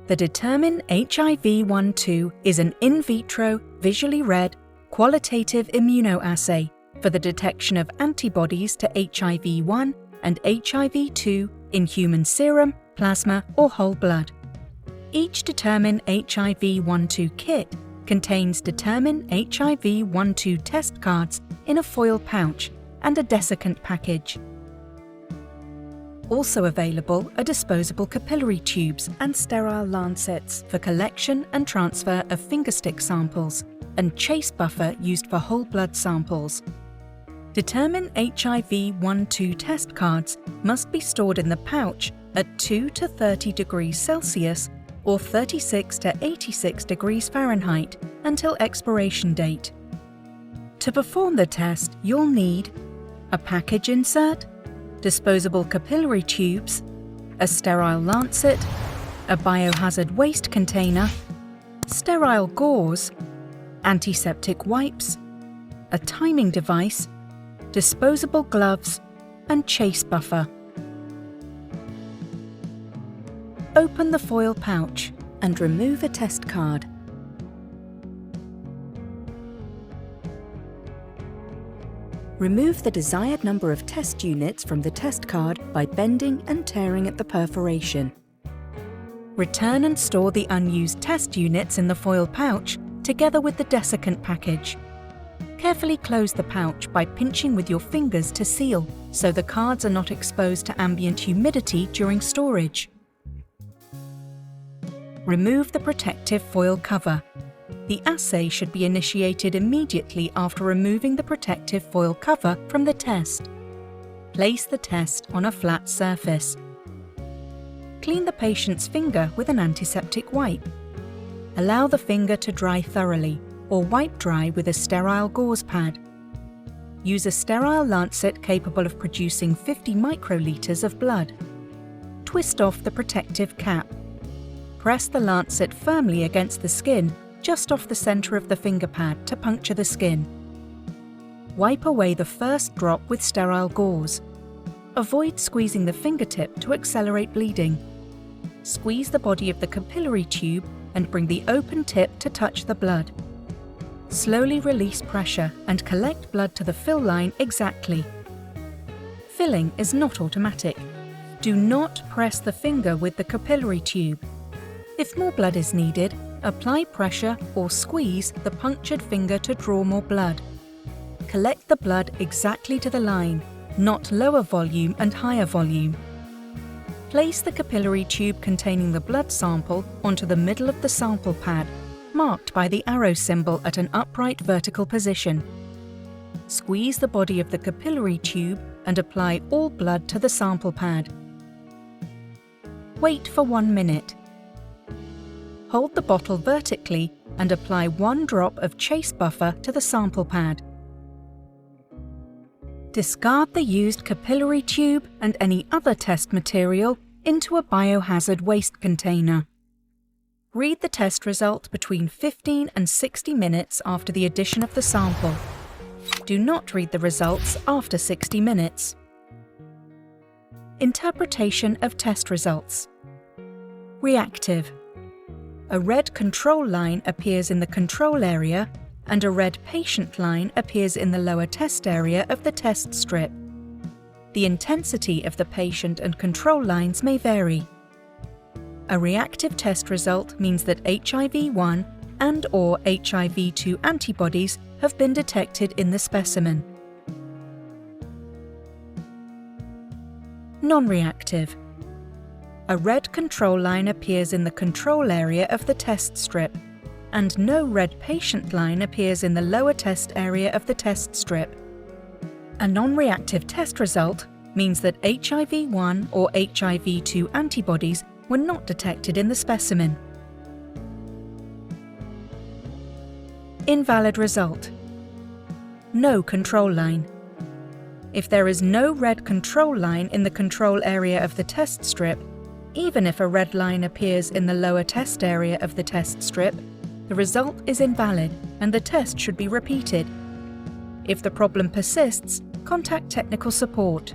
The Determine HIV-1-2 is an in vitro, visually read, qualitative immunoassay for the detection of antibodies to HIV-1 and HIV-2 in human serum, plasma, or whole blood. Each Determine HIV-1-2 kit contains Determine HIV-1-2 test cards in a foil pouch and a desiccant package. Also available are disposable capillary tubes and sterile lancets for collection and transfer of fingerstick samples, and chase buffer used for whole blood samples. Determine HIV-1-2 test cards must be stored in the pouch at 2 to 30 degrees Celsius or 36 to 86 degrees Fahrenheit until expiration date. To perform the test, you'll need a package insert, disposable capillary tubes, a sterile lancet, a biohazard waste container, sterile gauze, antiseptic wipes, a timing device, disposable gloves, and chase buffer. Open the foil pouch and remove a test card. Remove the desired number of test units from the test card by bending and tearing at the perforation. Return and store the unused test units in the foil pouch together with the desiccant package. Carefully close the pouch by pinching with your fingers to seal, so the cards are not exposed to ambient humidity during storage. Remove the protective foil cover. The assay should be initiated immediately after removing the protective foil cover from the test. Place the test on a flat surface. Clean the patient's finger with an antiseptic wipe. Allow the finger to dry thoroughly, or wipe dry with a sterile gauze pad. Use a sterile lancet capable of producing 50 microliters of blood. Twist off the protective cap. Press the lancet firmly against the skin, just off the center of the finger pad to puncture the skin. Wipe away the first drop with sterile gauze. Avoid squeezing the fingertip to accelerate bleeding. Squeeze the body of the capillary tube and bring the open tip to touch the blood. Slowly release pressure and collect blood to the fill line exactly. Filling is not automatic. Do not press the finger with the capillary tube. If more blood is needed, apply pressure or squeeze the punctured finger to draw more blood. Collect the blood exactly to the line, not lower volume and higher volume. Place the capillary tube containing the blood sample onto the middle of the sample pad, marked by the arrow symbol at an upright vertical position. Squeeze the body of the capillary tube and apply all blood to the sample pad. Wait for 1 minute. Hold the bottle vertically and apply 1 drop of chase buffer to the sample pad. Discard the used capillary tube and any other test material into a biohazard waste container. Read the test result between 15 and 60 minutes after the addition of the sample. Do not read the results after 60 minutes. Interpretation of test results. Reactive. A red control line appears in the control area and a red patient line appears in the lower test area of the test strip. The intensity of the patient and control lines may vary. A reactive test result means that HIV-1 and/or HIV-2 antibodies have been detected in the specimen. Non-reactive. A red control line appears in the control area of the test strip, and no red patient line appears in the lower test area of the test strip. A non-reactive test result means that HIV-1 or HIV-2 antibodies were not detected in the specimen. Invalid result. No control line. If there is no red control line in the control area of the test strip, even if a red line appears in the lower test area of the test strip, the result is invalid and the test should be repeated. If the problem persists, contact technical support.